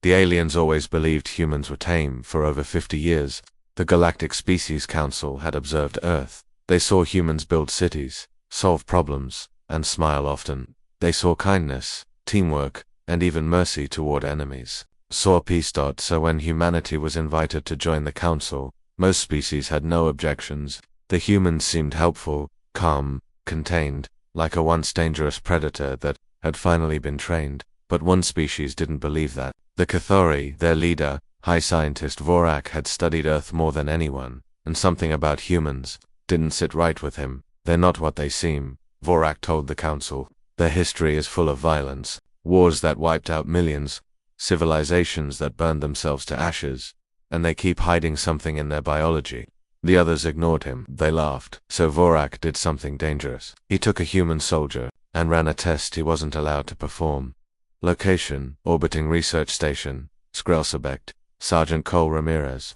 The aliens always believed humans were tame. For over 50 years, the Galactic Species Council had observed Earth. They saw humans build cities, solve problems, and smile often. They saw kindness, teamwork, and even mercy toward enemies. Saw peace. So when humanity was invited to join the council, most species had no objections. The humans seemed helpful, calm, contained, like a once dangerous predator that had finally been trained. But one species didn't believe that. The Cathari, their leader, high scientist Vorak, had studied Earth more than anyone, and something about humans didn't sit right with him. They're not what they seem, Vorak told the council. Their history is full of violence, wars that wiped out millions, civilizations that burned themselves to ashes, and they keep hiding something in their biology. The others ignored him. They laughed. So Vorak did something dangerous. He took a human soldier and ran a test he wasn't allowed to perform. Location: orbiting research station, Skrelsabekt. Sergeant Cole Ramirez.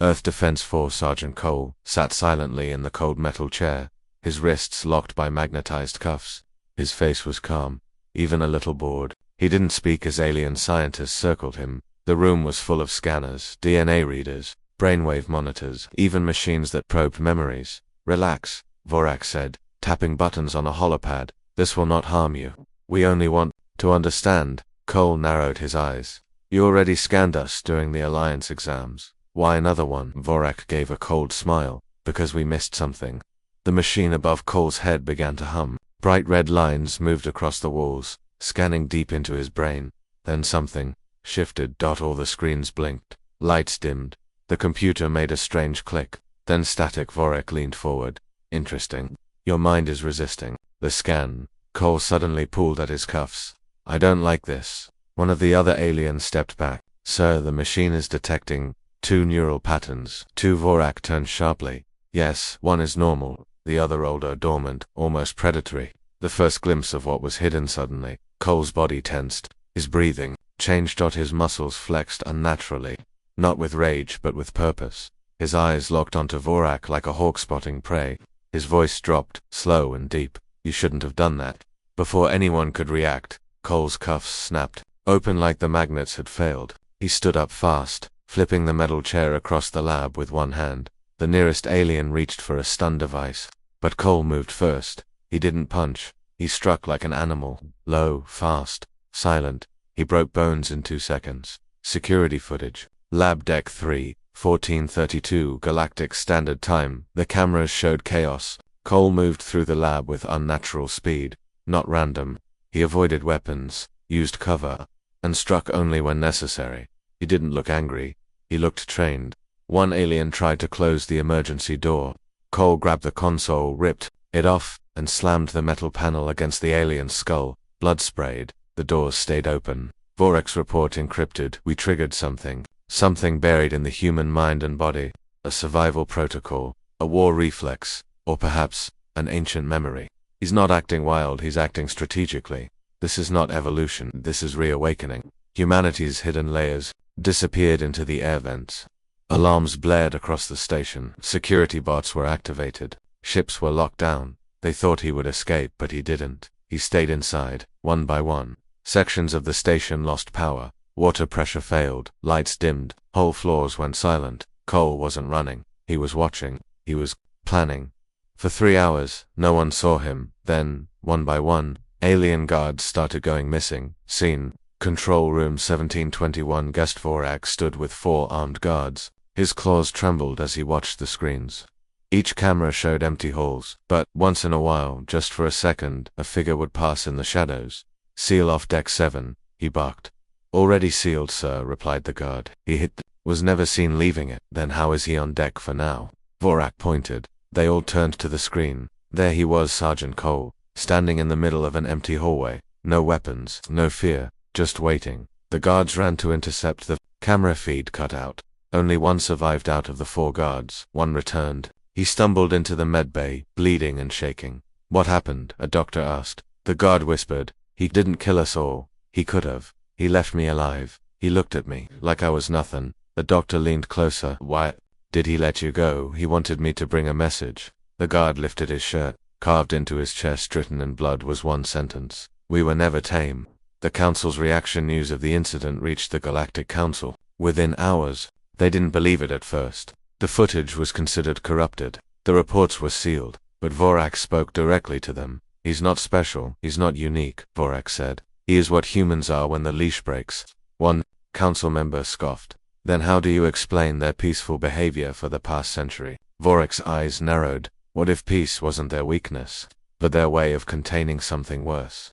Earth Defense Force. Sergeant Cole sat silently in the cold metal chair, his wrists locked by magnetized cuffs. His face was calm, even a little bored. He didn't speak as alien scientists circled him. The room was full of scanners, DNA readers, brainwave monitors, even machines that probed memories. Relax, Vorak said, tapping buttons on a holopad. This will not harm you. We only want to understand. Cole narrowed his eyes. You already scanned us during the Alliance exams. Why another one? Vorak gave a cold smile. Because we missed something. The machine above Cole's head began to hum. Bright red lines moved across the walls, scanning deep into his brain. Then something shifted. All the screens blinked. Lights dimmed. The computer made a strange click. Then static. Vorak leaned forward. Interesting. Your mind is resisting the scan. Cole suddenly pulled at his cuffs. I don't like this. One of the other aliens stepped back. Sir, the machine is detecting 2 neural patterns. 2. Vorak turned sharply. Yes, one is normal, the other older, dormant, almost predatory. The first glimpse of what was hidden. Suddenly, Cole's body tensed. His breathing changed. His muscles flexed unnaturally. Not with rage, but with purpose. His eyes locked onto Vorak like a hawk spotting prey. His voice dropped, slow and deep. You shouldn't have done that. Before anyone could react, Cole's cuffs snapped, open like the magnets had failed. He stood up fast, flipping the metal chair across the lab with one hand. The nearest alien reached for a stun device. But Cole moved first. He didn't punch. He struck like an animal, low, fast, silent. He broke bones in 2 seconds. Security footage. Lab Deck 3, 1432 Galactic Standard Time. The cameras showed chaos. Cole moved through the lab with unnatural speed. Not random. He avoided weapons, used cover, and struck only when necessary. He didn't look angry. He looked trained. One alien tried to close the emergency door. Cole grabbed the console, ripped it off, and slammed the metal panel against the alien's skull. Blood sprayed. The doors stayed open. Vorak's report encrypted. We triggered something. Something buried in the human mind and body. A survival protocol. A war reflex. Or perhaps an ancient memory. He's not acting wild, he's acting strategically. This is not evolution, this is reawakening. Humanity's hidden layers disappeared into the air vents. Alarms blared across the station. Security bots were activated. Ships were locked down. They thought he would escape, but he didn't. He stayed inside, one by one. Sections of the station lost power. Water pressure failed. Lights dimmed. Whole floors went silent. Cole wasn't running. He was watching. He was planning. For 3 hours, no one saw him. Then, one by one, alien guards started going missing. Scene: Control Room 1721. Guest Vorak stood with 4 armed guards. His claws trembled as he watched the screens. Each camera showed empty halls, but, once in a while, just for a second, a figure would pass in the shadows. Seal off Deck 7, he barked. Already sealed, sir, replied the guard. He was never seen leaving it. Then how is he on deck for now? Vorak pointed. They all turned to the screen. There he was, Sergeant Cole, standing in the middle of an empty hallway. No weapons, no fear, just waiting. The guards ran to intercept. The camera feed cut out. Only one survived out of the 4 guards. One returned. He stumbled into the medbay, bleeding and shaking. What happened? A doctor asked. The guard whispered. He didn't kill us all. He could have. He left me alive. He looked at me, like I was nothing. The doctor leaned closer. Why did he let you go? He wanted me to bring a message. The guard lifted his shirt. Carved into his chest, written in blood, was one sentence. We were never tame. The Council's reaction: news of the incident reached the Galactic Council. Within hours, they didn't believe it at first. The footage was considered corrupted. The reports were sealed, but Vorak spoke directly to them. He's not special, he's not unique, Vorak said. He is what humans are when the leash breaks. One council member scoffed. Then how do you explain their peaceful behavior for the past century? Vorak's eyes narrowed. What if peace wasn't their weakness, but their way of containing something worse?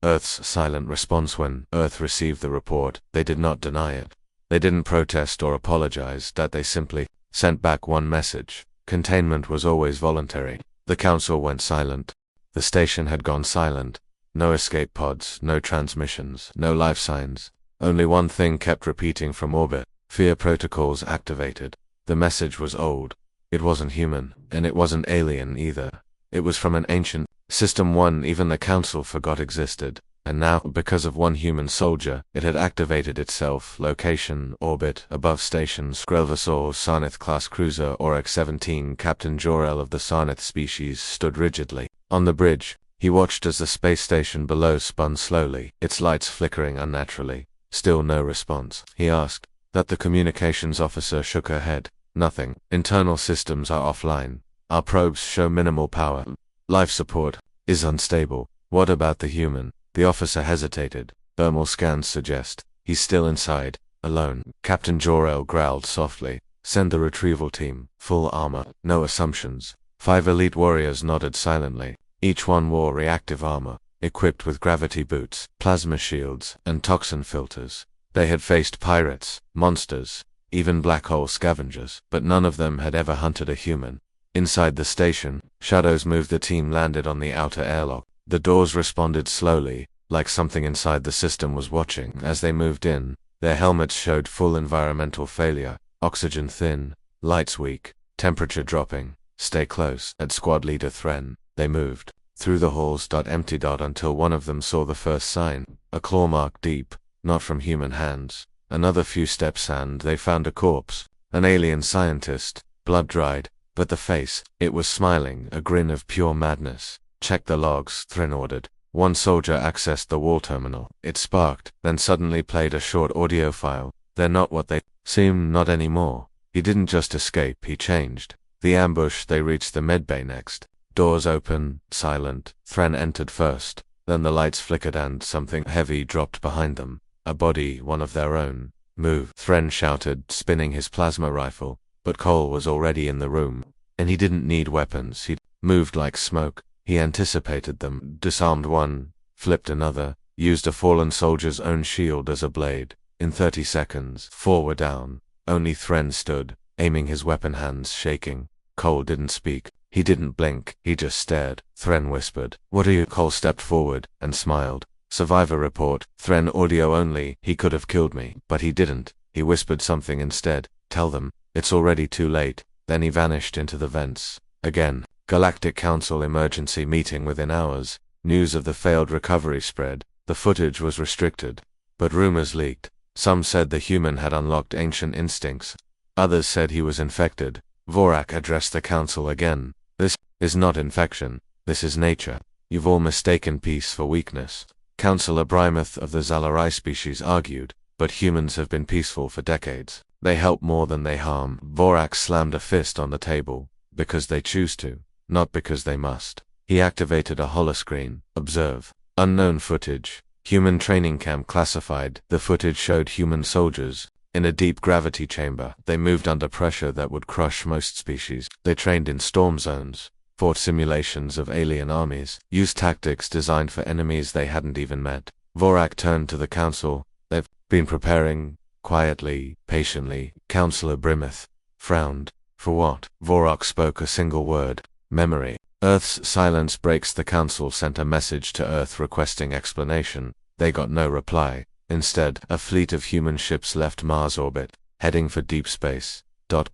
Earth's silent response: when Earth received the report, they did not deny it. They didn't protest or apologize, that they simply sent back one message. Containment was always voluntary. The council went silent. The station had gone silent. No escape pods, no transmissions, no life signs. Only one thing kept repeating from orbit: fear protocols activated. The message was old. It wasn't human, and it wasn't alien either. It was from an ancient system one even the council forgot existed. And now, because of one human soldier, it had activated itself. Location: orbit, above station Skrelvasaur, Sarnath-class cruiser Oryx-17. Captain Jor-El of the Sarnath species stood rigidly on the bridge. He watched as the space station below spun slowly, its lights flickering unnaturally. Still no response. He asked. That the communications officer shook her head. Nothing. Internal systems are offline. Our probes show minimal power. Life support is unstable. What about the human? The officer hesitated. Thermal scans suggest he's still inside, alone. Captain Jor-El growled softly. Send the retrieval team. Full armor. No assumptions. 5 elite warriors nodded silently. Each one wore reactive armor, equipped with gravity boots, plasma shields, and toxin filters. They had faced pirates, monsters, even black hole scavengers, but none of them had ever hunted a human. Inside the station, shadows moved. The team landed on the outer airlock. The doors responded slowly, like something inside the system was watching. As they moved in, their helmets showed full environmental failure. Oxygen thin, lights weak, temperature dropping. Stay close. At squad leader Thren, they moved through the halls. Empty. Until one of them saw the first sign, a claw mark deep, not from human hands. Another few steps and they found a corpse, an alien scientist, blood-dried, but the face, it was smiling, a grin of pure madness. Check the logs, Thren ordered. One soldier accessed the wall terminal. It sparked, then suddenly played a short audio file. They're not what they seem, not anymore. He didn't just escape, he changed. The ambush. They reached the medbay next. Doors open, silent. Thren entered first. Then the lights flickered and something heavy dropped behind them. A body, one of their own. Move, Thren shouted, spinning his plasma rifle. But Cole was already in the room. And he didn't need weapons. He'd moved like smoke. He anticipated them, disarmed one, flipped another, used a fallen soldier's own shield as a blade. In 30 seconds, 4 were down. Only Thren stood, aiming, his weapon hands shaking. Cole didn't speak. He didn't blink. He just stared. Thren whispered, "What are you?" Cole stepped forward and smiled. Survivor report. Thren audio only. He could have killed me, but he didn't. He whispered something instead. Tell them, it's already too late. Then he vanished into the vents. Again. Galactic Council emergency meeting within hours. News of the failed recovery spread. The footage was restricted. But rumors leaked. Some said the human had unlocked ancient instincts. Others said he was infected. Vorak addressed the council again. This is not infection. This is nature. You've all mistaken peace for weakness. Councillor Brymuth of the Zalarai species argued, but humans have been peaceful for decades. They help more than they harm. Vorak slammed a fist on the table. Because they choose to. Not because they must. He activated a holoscreen. Observe. Unknown footage. Human training camp classified. The footage showed human soldiers in a deep gravity chamber. They moved under pressure that would crush most species. They trained in storm zones, fought simulations of alien armies, used tactics designed for enemies they hadn't even met. Vorak turned to the council. They've been preparing, quietly, patiently. Councillor Brymuth frowned. For what? Vorak spoke a single word. Memory. Earth's silence breaks. The council sent a message to Earth requesting explanation. They got no reply. Instead, a fleet of human ships left Mars orbit, heading for deep space.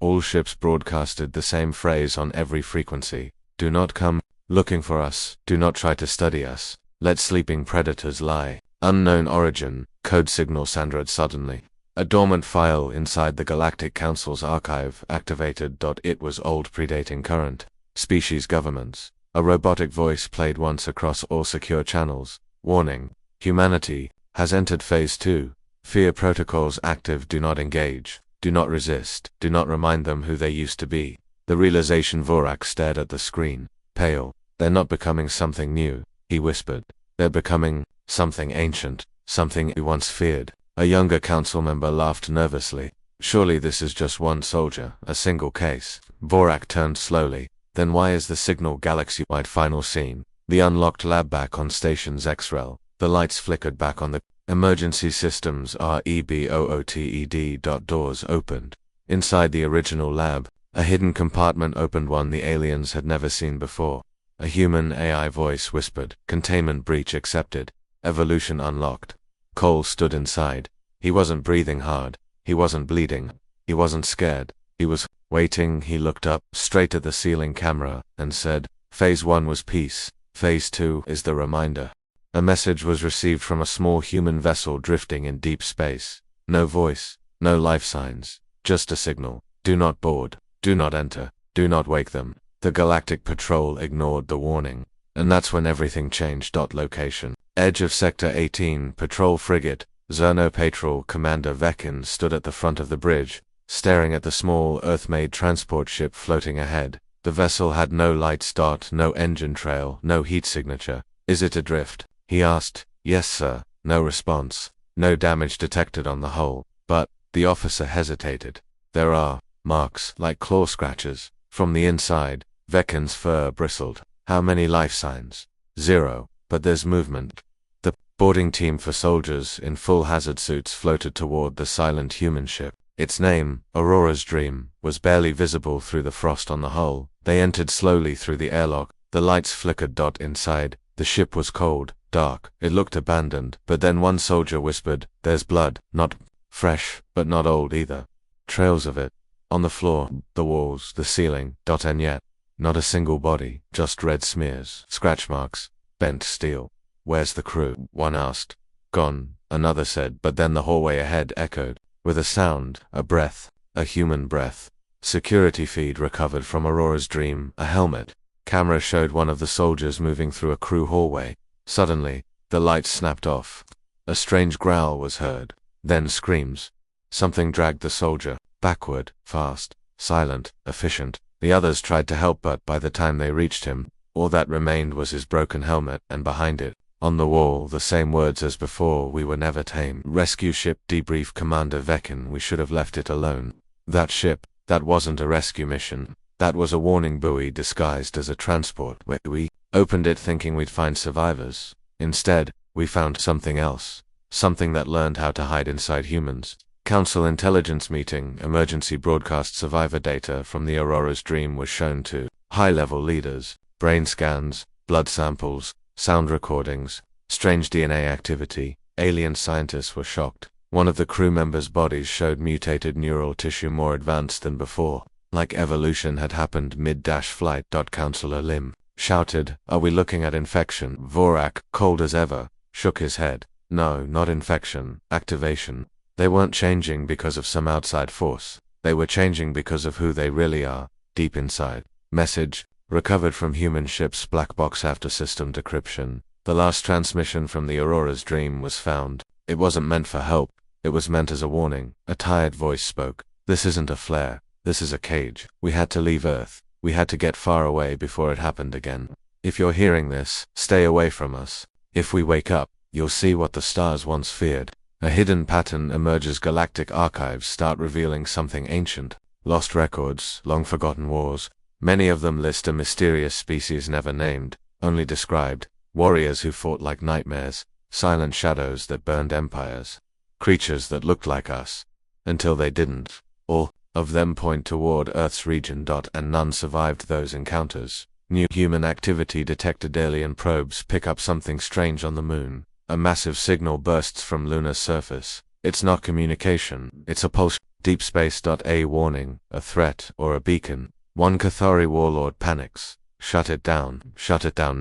All ships broadcasted the same phrase on every frequency. Do not come looking for us. Do not try to study us. Let sleeping predators lie. Unknown origin. Code signal sounded suddenly. A dormant file inside the Galactic Council's archive activated. It was old, predating current species governments. A robotic voice played once across all secure channels. Warning. Humanity, has entered phase 2. Fear protocols active. Do not engage. Do not resist. Do not remind them who they used to be. The realization. Vorak stared at the screen, pale. They're not becoming something new, he whispered. They're becoming something ancient, something we once feared. A younger council member laughed nervously. Surely this is just one soldier, a single case. Vorak turned slowly. Then why is the signal galaxy-wide? Final scene. The unlocked lab back on Stations X-Rel. The lights flickered back on the emergency systems. REBOOTED. Doors opened. Inside the original lab, a hidden compartment opened, one the aliens had never seen before. A human AI voice whispered, "Containment breach accepted. Evolution unlocked." Cole stood inside. He wasn't breathing hard. He wasn't bleeding. He wasn't scared. He was waiting. He looked up, straight at the ceiling camera, and said, "Phase 1 was peace. Phase 2 is the reminder." A message was received from a small human vessel drifting in deep space. No voice, no life signs, just a signal. Do not board. Do not enter. Do not wake them. The Galactic Patrol ignored the warning. And that's when everything changed. Location. Edge of Sector 18. Patrol frigate, Zerno Patrol Commander Vekin stood at the front of the bridge, staring at the small Earth-made transport ship floating ahead. The vessel had no light start, no engine trail, no heat signature. "Is it adrift?" he asked. "Yes, sir." No response. No damage detected on the hull. But the officer hesitated. "There are marks, like claw scratches, from the inside." Vekin's fur bristled. "How many life signs?" "0. But there's movement." The boarding team for soldiers in full hazard suits floated toward the silent human ship. Its name, Aurora's Dream, was barely visible through the frost on the hull. They entered slowly through the airlock. The lights flickered. Inside, the ship was cold, dark. It looked abandoned. But then one soldier whispered, "There's blood. Not fresh, but not old either. Trails of it. On the floor, the walls, the ceiling. And yet, not a single body, just red smears, scratch marks, bent steel." "Where's the crew?" one asked. "Gone," another said, but then the hallway ahead echoed with a sound, a breath, a human breath. Security feed recovered from Aurora's Dream, a helmet. Camera showed one of the soldiers moving through a crew hallway. Suddenly, the lights snapped off. A strange growl was heard, then screams. Something dragged the soldier backward, fast, silent, efficient. The others tried to help, but by the time they reached him, all that remained was his broken helmet, and behind it, on the wall, the same words as before: "We were never tame. Rescue ship debrief Commander Vekin. We should have left it alone." That ship, that wasn't a rescue mission. That was a warning buoy disguised as a transport. We opened it thinking we'd find survivors. Instead, we found something else. Something that learned how to hide inside humans. Council intelligence meeting. Emergency broadcast. Survivor data from the Aurora's Dream was shown to high-level leaders. Brain scans, blood samples, sound recordings, strange DNA activity. Alien scientists were shocked. One of the crew members' bodies showed mutated neural tissue more advanced than before, like evolution had happened mid-flight. Counselor Lim shouted, "Are we looking at infection?" Vorak, cold as ever, shook his head. "No, not infection, activation." They weren't changing because of some outside force. They were changing because of who they really are, deep inside. Message, recovered from human ship's black box after system decryption. The last transmission from the Aurora's Dream was found. It wasn't meant for help. It was meant as a warning. A tired voice spoke. "This isn't a flare. This is a cage. We had to leave Earth. We had to get far away before it happened again. If you're hearing this, stay away from us. If we wake up, you'll see what the stars once feared." A hidden pattern emerges. Galactic archives start revealing something ancient. Lost records, long-forgotten wars. Many of them list a mysterious species never named, only described. Warriors who fought like nightmares. Silent shadows that burned empires. Creatures that looked like us. Until they didn't. All of them point toward Earth's region. And none survived those encounters. New human activity detected. Alien probes pick up something strange on the moon. A massive signal bursts from lunar surface. It's not communication, it's a pulse. Deep space. A warning, a threat, or a beacon. One Cathari warlord panics. Shut it down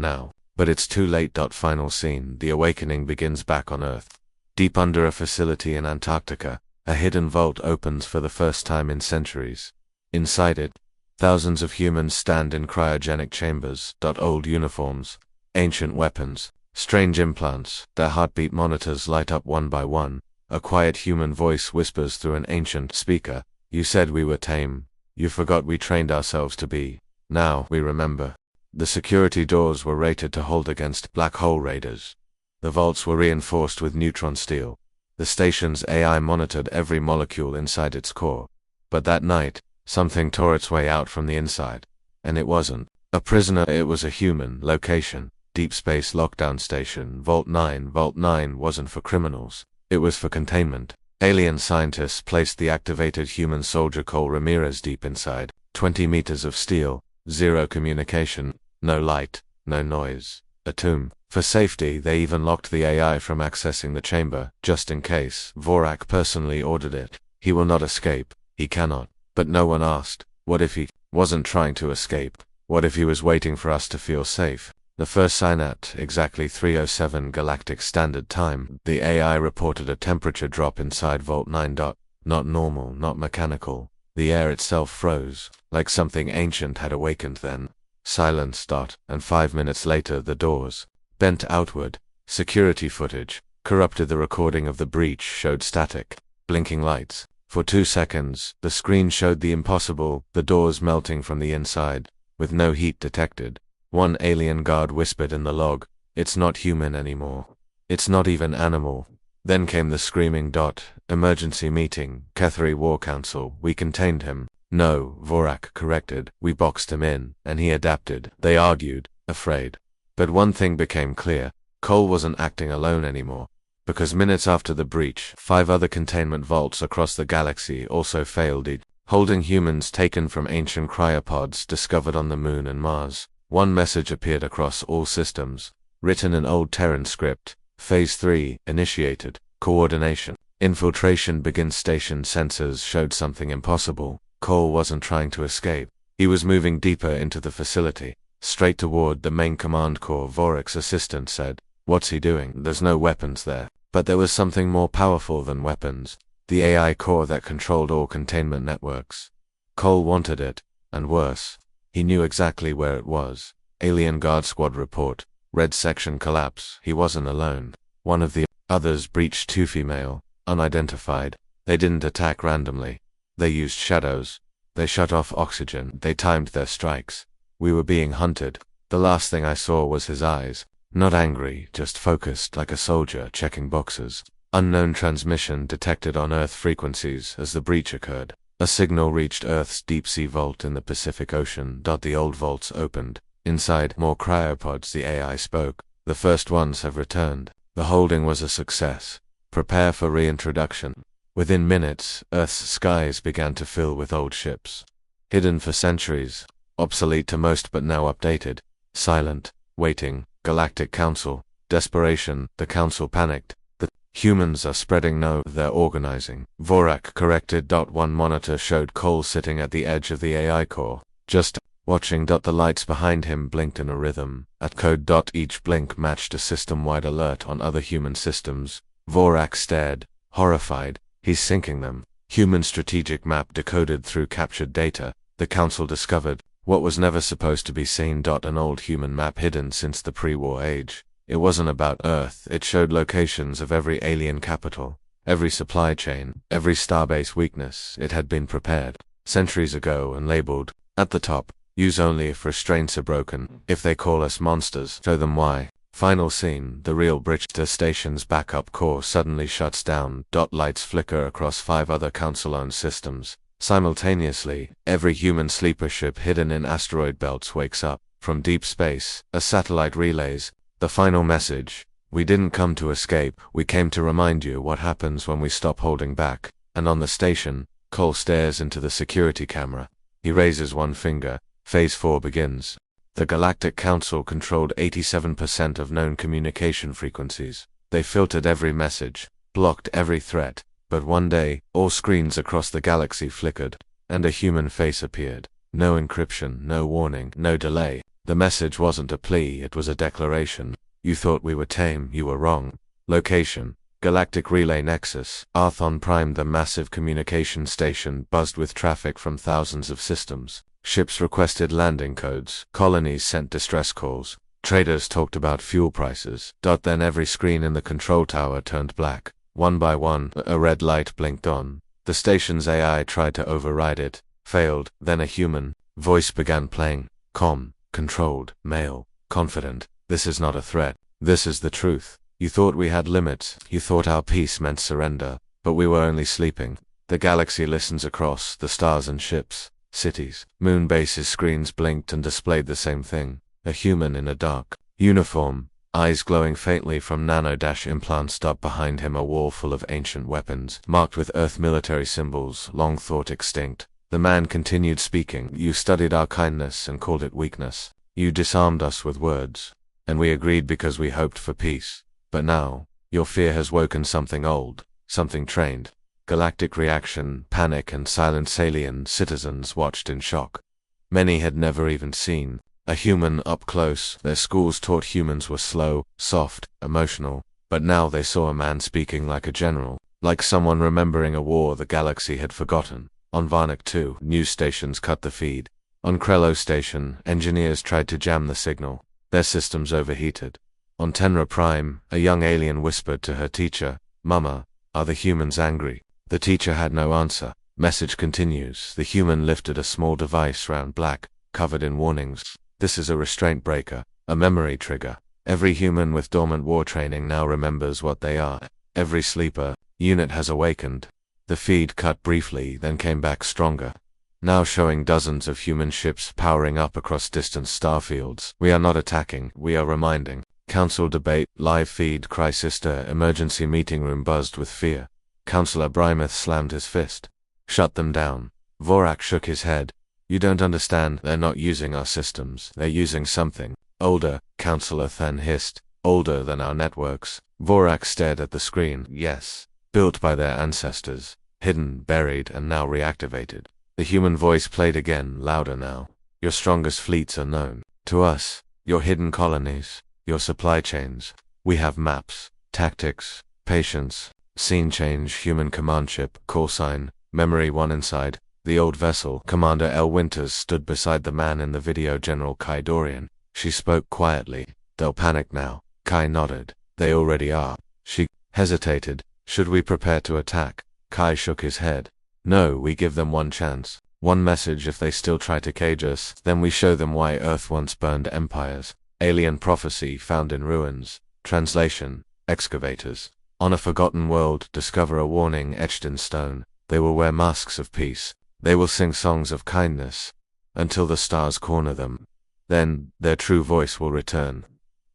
now. But it's too late. Final scene. The awakening begins back on Earth. Deep under a facility in Antarctica, a hidden vault opens for the first time in centuries. Inside it, thousands of humans stand in cryogenic chambers. Old uniforms, ancient weapons, Strange implants, their heartbeat monitors light up one by one. A quiet human voice whispers through an ancient speaker. You said we were tame. You forgot we trained ourselves to be. Now we remember. The security doors were rated to hold against black hole raiders. The vaults were reinforced with neutron steel. The station's AI monitored every molecule inside its core. But that night, something tore its way out from the inside. And it wasn't a prisoner, it was a human. Location: Deep Space Lockdown Station, Vault 9. Vault 9 wasn't for criminals. It was for containment. Alien scientists placed the activated human soldier Cole Ramirez deep inside. 20 meters of steel, zero communication, no light, no noise. A tomb. For safety, they even locked the AI from accessing the chamber, just in case. Vorak personally ordered it. He will not escape. He cannot. But no one asked, what if he wasn't trying to escape? What if he was waiting for us to feel safe? The first sign at exactly 3:07 Galactic Standard Time, the AI reported a temperature drop inside Vault 9. Not normal, not mechanical. The air itself froze, like something ancient had awakened then. Silence. And 5 minutes later the doors bent outward. Security footage, corrupted the recording of the breach, showed static, blinking lights. For 2 seconds, the screen showed the impossible, the doors melting from the inside, with no heat detected. One alien guard whispered in the log, "It's not human anymore. It's not even animal." Then came the screaming. Emergency meeting, Kethri War Council, we contained him. No, Vorak corrected, we boxed him in, and he adapted. They argued, afraid. But one thing became clear, Cole wasn't acting alone anymore. Because minutes after the breach, 5 other containment vaults across the galaxy also failed, holding humans taken from ancient cryopods discovered on the Moon and Mars. One message appeared across all systems, written in old Terran script. Phase 3, initiated. Coordination. Infiltration begins. Station sensors showed something impossible. Cole wasn't trying to escape. He was moving deeper into the facility, straight toward the main command core. Vorak's assistant said, "What's he doing? There's no weapons there." But there was something more powerful than weapons. The AI core that controlled all containment networks. Cole wanted it, and worse. He knew exactly where it was. Alien Guard Squad report. Red section collapse. He wasn't alone. One of the others breached. 2 female, unidentified. They didn't attack randomly. They used shadows. They shut off oxygen. They timed their strikes. We were being hunted. The last thing I saw was his eyes. Not angry, just focused like a soldier checking boxes. Unknown transmission detected on Earth frequencies as the breach occurred. A signal reached Earth's deep-sea vault in the Pacific Ocean. The old vaults opened. Inside, more cryopods. The AI spoke. The first ones have returned. The holding was a success. Prepare for reintroduction. Within minutes, Earth's skies began to fill with old ships. Hidden for centuries. Obsolete to most but now updated. Silent. Waiting. Galactic Council. Desperation. The Council panicked. The humans are spreading. No, they're organizing. Vorak corrected. One monitor showed Cole sitting at the edge of the AI core, just watching. The lights behind him blinked in a rhythm. At code. Each blink matched a system-wide alert on other human systems. Vorak stared, horrified. He's syncing them. Human strategic map decoded through captured data. The Council discovered what was never supposed to be seen. An old human map hidden since the pre-war age. It wasn't about Earth. It showed locations of every alien capital, every supply chain, every starbase weakness. It had been prepared centuries ago and labeled. At the top, use only if restraints are broken. If they call us monsters, show them why. Final scene, the real bridge. The station's backup core suddenly shuts down. Lights flicker across 5 other Council-owned systems. Simultaneously, every human sleeper ship hidden in asteroid belts wakes up. From deep space, a satellite relays the final message. We didn't come to escape, we came to remind you what happens when we stop holding back. And on the station, Cole stares into the security camera. He raises one finger. Phase 4 begins. The Galactic Council controlled 87% of known communication frequencies. They filtered every message, blocked every threat. But one day, all screens across the galaxy flickered, and a human face appeared. No encryption, no warning, no delay. The message wasn't a plea, it was a declaration. You thought we were tame, you were wrong. Location: Galactic Relay Nexus. Arthon Prime. The massive communication station buzzed with traffic from thousands of systems. Ships requested landing codes. Colonies sent distress calls. Traders talked about fuel prices. Then every screen in the control tower turned black. One by one, a red light blinked on. The station's AI tried to override it, failed. Then a human voice began playing. Calm, controlled, male, confident. This is not a threat. This is the truth. You thought we had limits. You thought our peace meant surrender. But we were only sleeping. The galaxy listens across the stars and ships, cities, moon bases. Screens blinked and displayed the same thing. A human in a dark uniform, eyes glowing faintly from nano-implants. Behind him a wall full of ancient weapons, marked with Earth military symbols, long thought extinct. The man continued speaking. You studied our kindness and called it weakness. You disarmed us with words, and we agreed because we hoped for peace. But now, your fear has woken something old, something trained. Galactic reaction, panic, and silence. Alien citizens watched in shock. Many had never even seen a human up close. Their schools taught humans were slow, soft, emotional. But now they saw a man speaking like a general, like someone remembering a war the galaxy had forgotten. On Varnak 2, news stations cut the feed. On Krello Station, engineers tried to jam the signal. Their systems overheated. On Tenra Prime, a young alien whispered to her teacher, "Mama, are the humans angry?" The teacher had no answer. Message continues. The human lifted a small device round black, covered in warnings. This is a restraint breaker, a memory trigger. Every human with dormant war training now remembers what they are. Every sleeper unit has awakened. The feed cut briefly, then came back stronger, now showing dozens of human ships powering up across distant starfields. We are not attacking, we are reminding. Council debate, live feed. Chrysister emergency meeting room buzzed with fear. Councillor Brymouth slammed his fist. Shut them down. Vorak shook his head. You don't understand, they're not using our systems, they're using something older. Councillor Than hissed. Older than our networks. Vorak stared at the screen. Yes. Built by their ancestors. Hidden, buried, and now reactivated. The human voice played again, louder now. Your strongest fleets are known to us. Your hidden colonies. Your supply chains. We have maps, tactics, patience, scene change. Human command ship, call sign, memory 1 inside. The old vessel. Commander L. Winters stood beside the man in the video. General Kai Dorian. She spoke quietly. They'll panic now. Kai nodded. They already are. She hesitated. Should we prepare to attack? Kai shook his head. No, we give them one chance. One message. If they still try to cage us, then we show them why Earth once burned empires. Alien prophecy found in ruins. Translation. Excavators. On a forgotten world, discover a warning etched in stone. They will wear masks of peace. They will sing songs of kindness, until the stars corner them. Then, their true voice will return,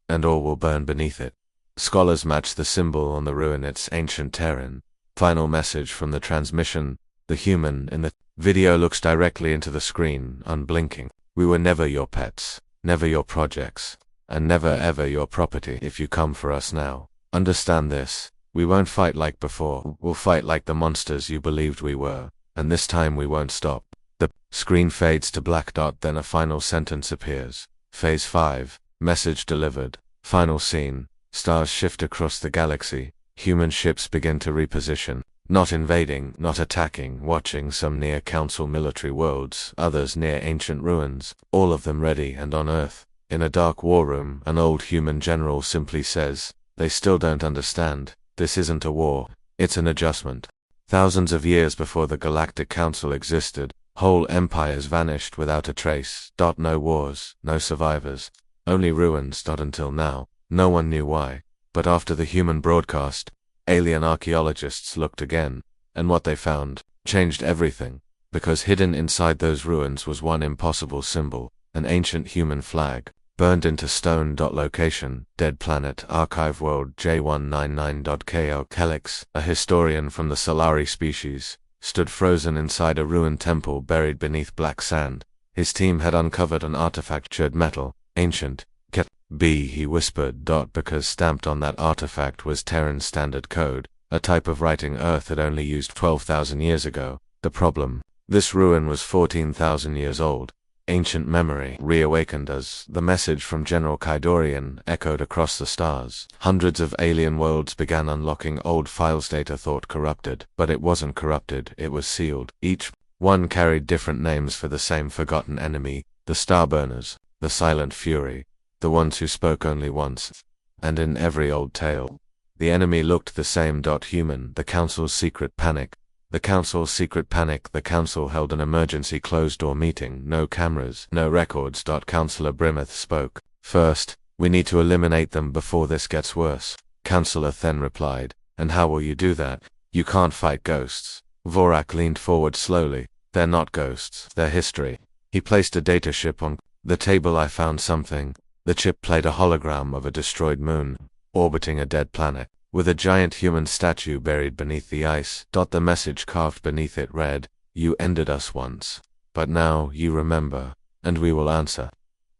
and all will burn beneath it. Scholars match the symbol on the ruin. It's ancient Terran. Final message from the transmission. The human in the video looks directly into the screen, unblinking. We were never your pets, never your projects, and never ever your property. If you come for us now, understand this. We won't fight like before. We'll fight like the monsters you believed we were. And this time we won't stop. The screen fades to black. Then a final sentence appears. Phase 5. Message delivered. Final scene. Stars shift across the galaxy. Human ships begin to reposition. Not invading, not attacking, watching. Some near council military worlds, others near ancient ruins. All of them ready and on Earth. In a dark war room, an old human general simply says, "They still don't understand. This isn't a war. It's an adjustment." Thousands of years before the Galactic Council existed, whole empires vanished without a trace. No wars, no survivors, only ruins. Until now, no one knew why. But after the human broadcast, alien archaeologists looked again, and what they found changed everything. Because hidden inside those ruins was one impossible symbol, an ancient human flag, burned into stone. Location, Dead Planet, Archive World J199.kl. Kelix, a historian from the Solari species, stood frozen inside a ruined temple buried beneath black sand. His team had uncovered an artifact, metal, ancient. Get B, he whispered. Because stamped on that artifact was Terran standard code, a type of writing Earth had only used 12,000 years ago. The problem: this ruin was 14,000 years old. Ancient memory reawakened as the message from General Kaidorian echoed across the stars. Hundreds of alien worlds began unlocking old files. Data thought corrupted, but it wasn't corrupted, it was sealed. Each one carried different names for the same forgotten enemy: the Starburners, the Silent Fury, the ones who spoke only once. And in every old tale, the enemy looked the same. Human, the Council's secret panic. The Council's secret panic. The Council held an emergency closed-door meeting. No cameras, no records. Councillor Brimeth spoke. First, we need to eliminate them before this gets worse. Councillor Then replied. And how will you do that? You can't fight ghosts. Vorak leaned forward slowly. They're not ghosts, they're history. He placed a data chip on the table. I found something. The chip played a hologram of a destroyed moon, orbiting a dead planet, with a giant human statue buried beneath the ice. The message carved beneath it read, "You ended us once, but now you remember, and we will answer."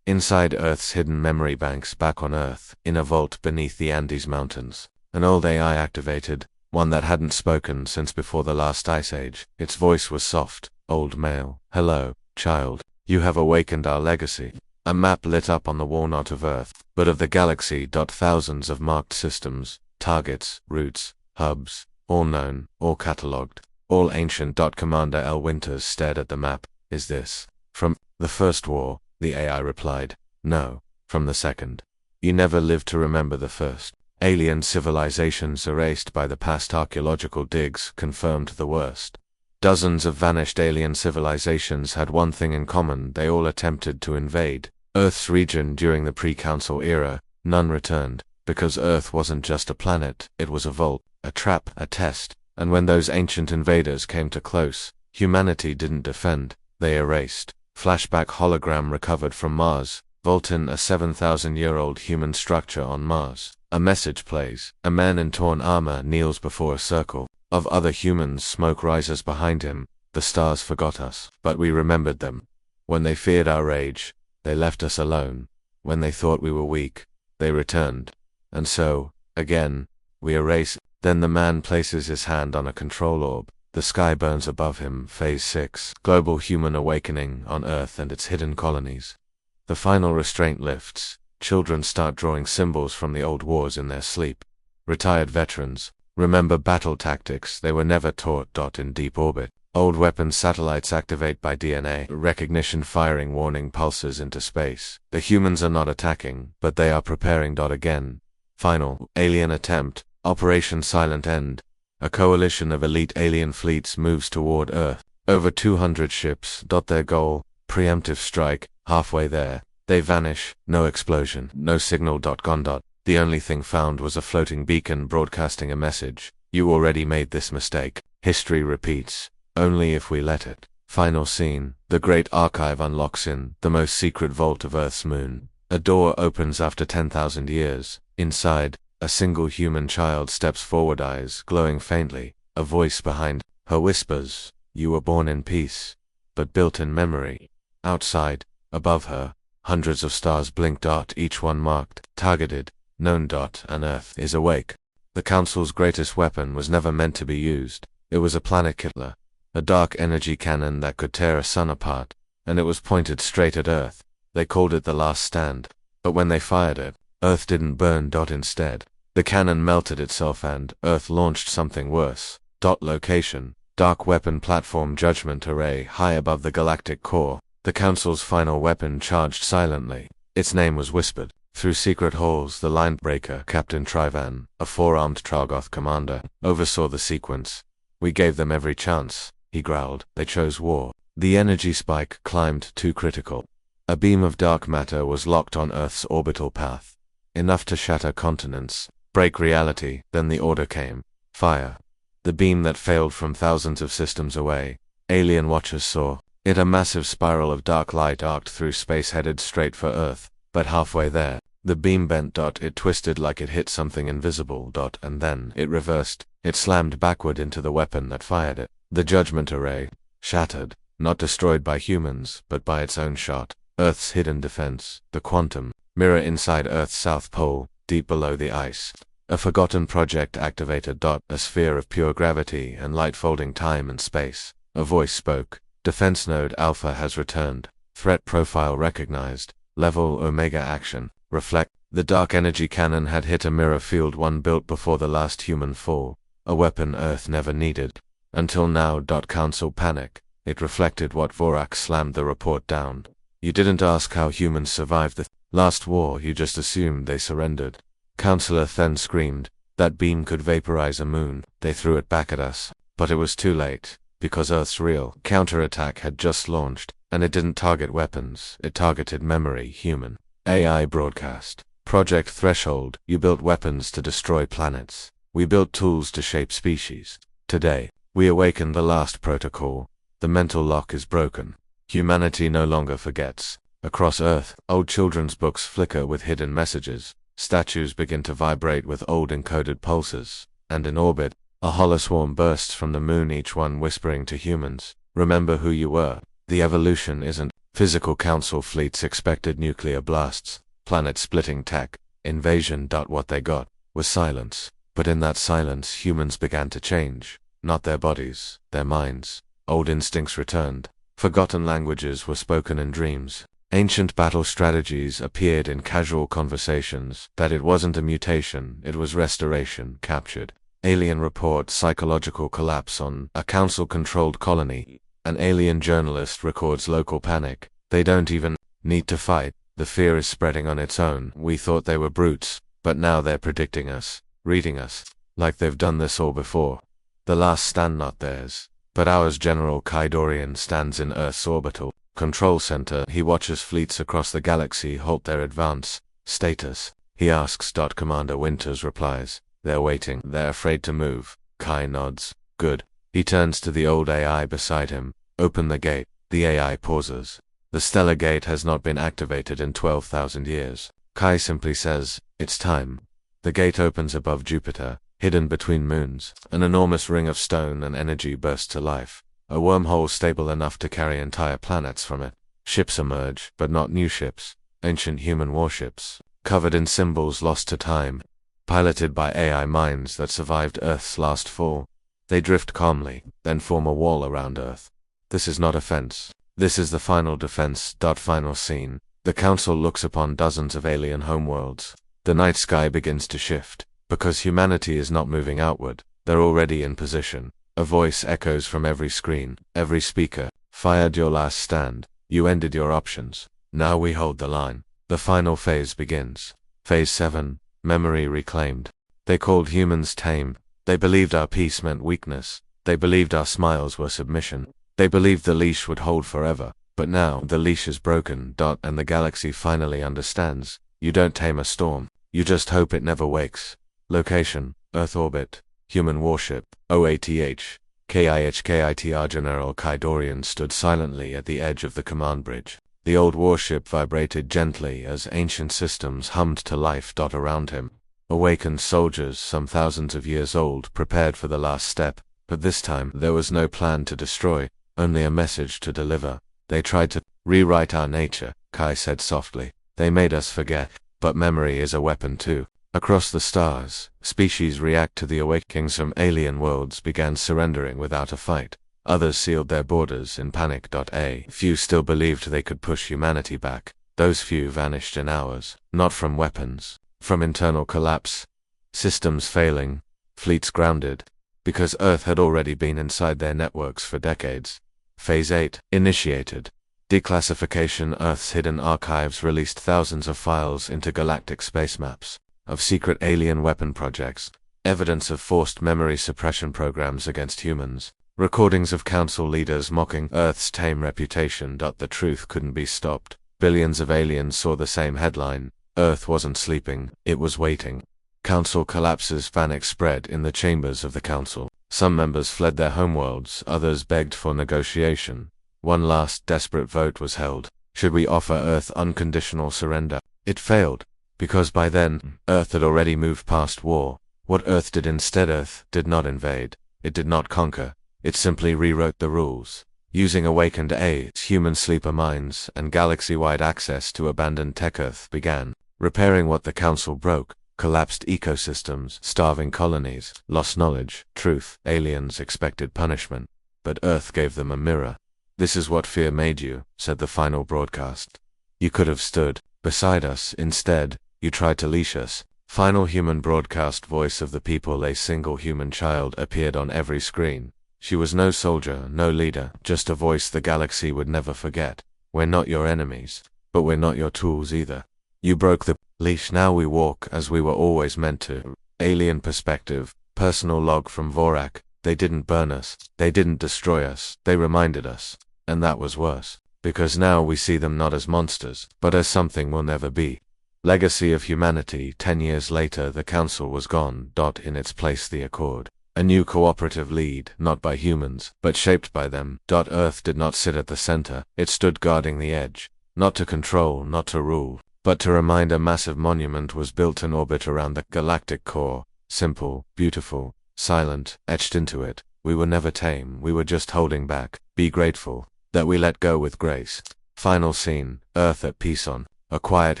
Inside Earth's hidden memory banks back on Earth, in a vault beneath the Andes Mountains, an old AI activated, one that hadn't spoken since before the last ice age. Its voice was soft, old male. "Hello, child. You have awakened our legacy." A map lit up on the wall, not of Earth, but of the galaxy. Thousands of marked systems, targets, routes, hubs, all known, all catalogued, all ancient. Commander L. Winters stared at the map. "Is this from the first war?" The AI replied. "No, from the second. You never lived to remember the first." Alien civilizations erased by the past archaeological digs confirmed the worst. Dozens of vanished alien civilizations had one thing in common: they all attempted to invade Earth's region during the pre-Council era. None returned, because Earth wasn't just a planet, it was a vault, a trap, a test, and when those ancient invaders came too close, humanity didn't defend, they erased. Flashback hologram recovered from Mars. Vulcan, a 7,000-year-old human structure on Mars. A message plays. A man in torn armor kneels before a circle of other humans. Smoke rises behind him. The stars forgot us, but we remembered them. When they feared our rage, they left us alone. When they thought we were weak, they returned. And so, again, we erase. Then the man places his hand on a control orb. The sky burns above him. Phase 6. Global human awakening on Earth and its hidden colonies. The final restraint lifts. Children start drawing symbols from the old wars in their sleep. Retired veterans remember battle tactics they were never taught. In deep orbit, old weapons satellites activate by DNA recognition, firing warning pulses into space. The humans are not attacking, but they are preparing. Again. Final alien attempt. Operation Silent End. A coalition of elite alien fleets moves toward Earth. Over 200 ships. Their goal, preemptive strike. Halfway there, they vanish. No explosion, no signal. Gone. The only thing found was a floating beacon broadcasting a message. You already made this mistake. History repeats, only if we let it. Final scene. The Great Archive unlocks in the most secret vault of Earth's moon. A door opens after 10,000 years. Inside, a single human child steps forward, eyes glowing faintly. A voice behind her whispers, "You were born in peace, but built in memory." Outside, above her, hundreds of stars blink. Each one marked, targeted, known. And Earth is awake. The Council's greatest weapon was never meant to be used. It was a planet killer, a dark energy cannon that could tear a sun apart, and it was pointed straight at Earth. They called it the Last Stand. But when they fired it, Earth didn't burn. Instead, the cannon melted itself and Earth launched something worse. Location: Dark Weapon Platform Judgment Array high above the galactic core. The Council's final weapon charged silently. Its name was whispered. Through secret halls, the linebreaker, Captain Trivan, a four-armed Tragoth commander, oversaw the sequence. "We gave them every chance," he growled. "They chose war." The energy spike climbed too critical. A beam of dark matter was locked on Earth's orbital path. Enough to shatter continents, break reality. Then the order came. Fire. The beam that failed from thousands of systems away. Alien watchers saw it, a massive spiral of dark light arced through space headed straight for Earth. But halfway there, the beam bent. It twisted like it hit something invisible. And then it reversed. It slammed backward into the weapon that fired it. The Judgment Array, shattered, not destroyed by humans, but by its own shot. Earth's hidden defense, the quantum mirror inside Earth's south pole, deep below the ice. A forgotten project activated. A sphere of pure gravity and light folding time and space. A voice spoke. Defense node Alpha has returned. Threat profile recognized. Level Omega action. Reflect. The dark energy cannon had hit a mirror field, one built before the last human fall. A weapon Earth never needed. Until now. Council panic. It reflected what Vorak slammed the report down. "You didn't ask how humans survived the Last war, you just assumed they surrendered. Counselor then screamed. That beam could vaporize a moon. They threw it back at us. But it was too late. Because Earth's real counterattack had just launched. And it didn't target weapons. It targeted memory, human. AI broadcast. Project Threshold. You built weapons to destroy planets. We built tools to shape species. Today, we awaken the last protocol. The mental lock is broken. Humanity no longer forgets. Across Earth, old children's books flicker with hidden messages. Statues begin to vibrate with old encoded pulses. And in orbit, a holoswarm bursts from the moon, each one whispering to humans, remember who you were. The evolution isn't physical. Council fleets expected nuclear blasts, planet-splitting tech, invasion. What they got was silence. But in that silence, humans began to change. Not their bodies, their minds. Old instincts returned. Forgotten languages were spoken in dreams. Ancient battle strategies appeared in casual conversations. That it wasn't a mutation, it was restoration, captured. Alien report psychological collapse on a council-controlled colony. An alien journalist records local panic. They don't even need to fight. The fear is spreading on its own. We thought they were brutes, but now they're predicting us, reading us, like they've done this all before. The last stand, not theirs, but ours. General Kaidorian stands in Earth's orbital control center. He watches fleets across the galaxy halt their advance. Status, he asks. Commander Winters replies, they're waiting. They're afraid to move. Kai nods. Good. He turns to the old AI beside him. Open the gate. The AI pauses. The stellar gate has not been activated in 12,000 years. Kai simply says, it's time. The gate opens above Jupiter, hidden between moons. An enormous ring of stone and energy bursts to life. A wormhole stable enough to carry entire planets from it. Ships emerge, but not new ships. Ancient human warships, covered in symbols lost to time. Piloted by AI minds that survived Earth's last fall. They drift calmly, then form a wall around Earth. This is not a fence. This is the final defense. Final scene. The Council looks upon dozens of alien homeworlds. The night sky begins to shift. Because humanity is not moving outward, they're already in position. A voice echoes from every screen, every speaker. Fired your last stand. You ended your options. Now we hold the line. The final phase begins. Phase 7. Memory reclaimed. They called humans tame. They believed our peace meant weakness. They believed our smiles were submission. They believed the leash would hold forever. But now, the leash is broken. And the galaxy finally understands. You don't tame a storm. You just hope it never wakes. Location, Earth orbit. Human warship, OATH. KIHKITR. General Kaidorian stood silently at the edge of the command bridge. The old warship vibrated gently as ancient systems hummed to life. Around him, awakened soldiers some thousands of years old prepared for the last step. But this time, there was no plan to destroy, only a message to deliver. They tried to rewrite our nature, Kai said softly. They made us forget, but memory is a weapon too. Across the stars, species react to the awakening. Some alien worlds began surrendering without a fight. Others sealed their borders in panic. A few still believed they could push humanity back. Those few vanished in hours, not from weapons, from internal collapse. Systems failing, fleets grounded, because Earth had already been inside their networks for decades. Phase 8 initiated. Declassification. Earth's hidden archives released thousands of files into galactic space maps. Of secret alien weapon projects, evidence of forced memory suppression programs against humans, recordings of council leaders mocking Earth's tame reputation. The truth couldn't be stopped. Billions of aliens saw the same headline. Earth wasn't sleeping, it was waiting. Council collapses. Panic spread in the chambers of the council. Some members fled their homeworlds, others begged for negotiation. One last desperate vote was held. Should we offer Earth unconditional surrender? It failed. Because by then, Earth had already moved past war. What Earth did instead? Earth did not invade. It did not conquer. It simply rewrote the rules. Using awakened human sleeper minds and galaxy-wide access to abandoned tech, Earth began repairing what the Council broke. Collapsed ecosystems, starving colonies, lost knowledge, truth. Aliens expected punishment. But Earth gave them a mirror. This is what fear made you, said the final broadcast. You could have stood beside us. Instead, you tried to leash us. Final human broadcast. Voice of the people. A single human child appeared on every screen. She was no soldier, no leader, just a voice the galaxy would never forget. We're not your enemies, but we're not your tools either. You broke the leash, now we walk as we were always meant to. Alien perspective, personal log from Vorak. They didn't burn us, they didn't destroy us, they reminded us. And that was worse. Because now we see them not as monsters, but as something we'll never be. Legacy of humanity. 10 years later the council was gone. In its place the Accord. A new cooperative lead, not by humans, but shaped by them. Earth did not sit at the center, it stood guarding the edge. Not to control, not to rule, but to remind. A massive monument was built in orbit around the galactic core. Simple, beautiful, silent, etched into it. We were never tame, we were just holding back. Be grateful that we let go with grace. Final scene, Earth at peace on a quiet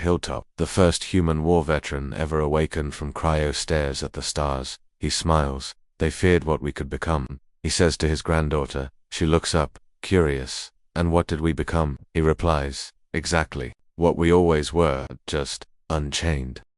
hilltop. The first human war veteran ever awakened from cryo stares at the stars. He smiles. They feared what we could become, he says to his granddaughter. She looks up, curious. And what did we become? He replies, exactly what we always were, just unchained.